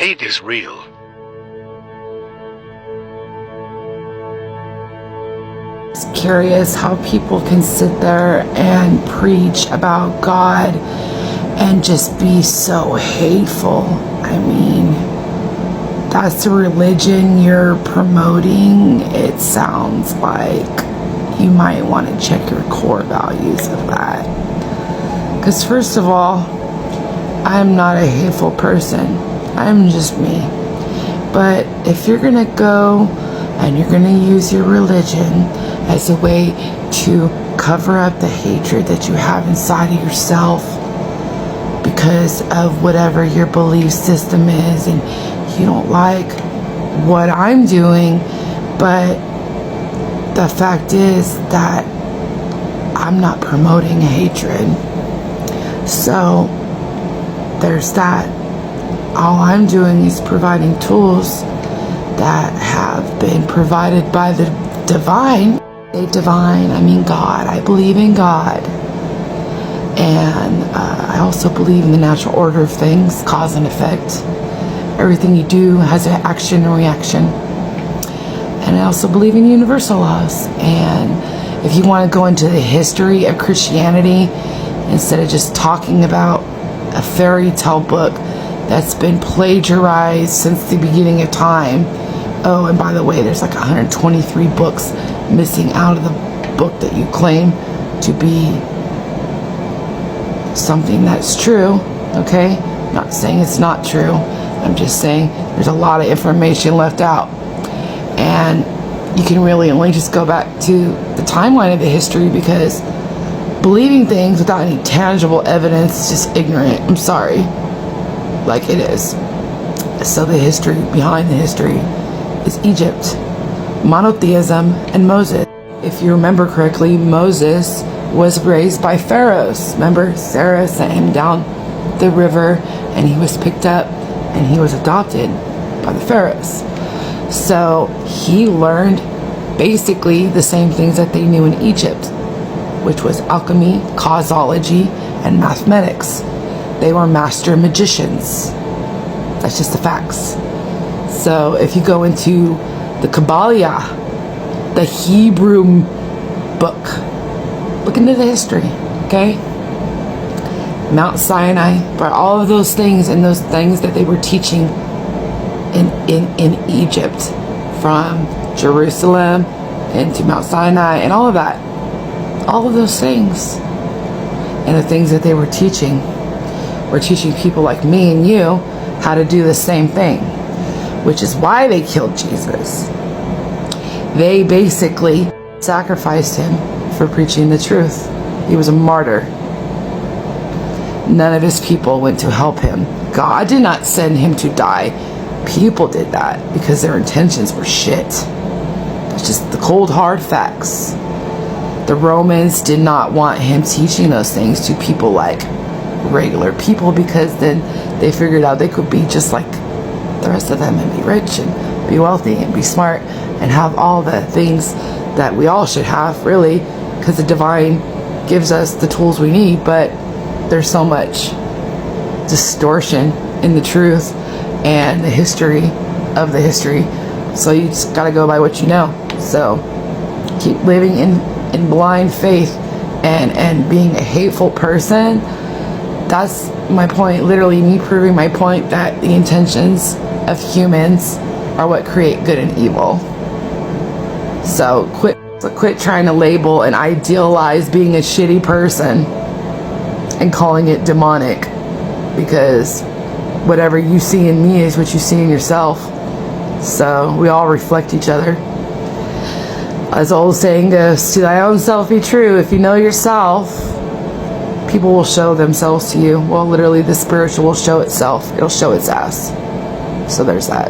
Hate is real. It's curious how people can sit there and preach about God and just be so hateful. I mean, that's the religion you're promoting. It sounds like you might want to check your core values of that. Because first of all, I'm not a hateful person. I'm just me. But if you're gonna go and you're gonna use your religion as a way to cover up the hatred that you have inside of yourself because of whatever your belief system is, and you don't like what I'm doing, but the fact is that I'm not promoting hatred. So there's that. All I'm doing is providing tools that have been provided by the divine. Divine, I mean God. I believe in God. And I also believe in the natural order of things, cause and effect. Everything you do has an action and reaction. And I also believe in universal laws. And if you want to go into the history of Christianity, instead of just talking about a fairy tale book that's been plagiarized since the beginning of time. Oh, and by the way, there's like 123 books missing out of the book that you claim to be something that's true, okay? I'm not saying it's not true. I'm just saying there's a lot of information left out. And you can really only just go back to the timeline of the history, because believing things without any tangible evidence is just ignorant. I'm sorry. Like it is. So the history behind the history is Egypt, monotheism, and Moses. If you remember correctly, Moses was raised by pharaohs. Remember, Sarah sent him down the river and he was picked up and he was adopted by the pharaohs. So he learned basically the same things that they knew in Egypt, which was alchemy, causology, and mathematics. They were master magicians. That's just the facts. So if you go into the Kabbalah, the Hebrew book, look into the history, okay? Mount Sinai, but all of those things and those things that they were teaching in Egypt, from Jerusalem into Mount Sinai and all of that. All of those things and the things that they were teaching people like me and you how to do the same thing, which is why they killed Jesus. They basically sacrificed him for preaching the truth. He was a martyr. None of his people went to help him. God did not send him to die. People did that because their intentions were shit. It's just the cold hard facts. The Romans did not want him teaching those things to people like regular people, because then they figured out they could be just like the rest of them and be rich and be wealthy and be smart and have all the things that we all should have, really, because the divine gives us the tools we need. But there's so much distortion in the truth and the history of the history, so you just gotta go by what you know. So keep living in blind faith and being a hateful person. That's my point. Literally me proving my point that the intentions of humans are what create good and evil. So quit trying to label and idealize being a shitty person and calling it demonic, because whatever you see in me is what you see in yourself. So we all reflect each other. As the old saying goes, to thy own self be true. If you know yourself, people will show themselves to you. Well, literally the spiritual will show itself. It'll show its ass. So there's that.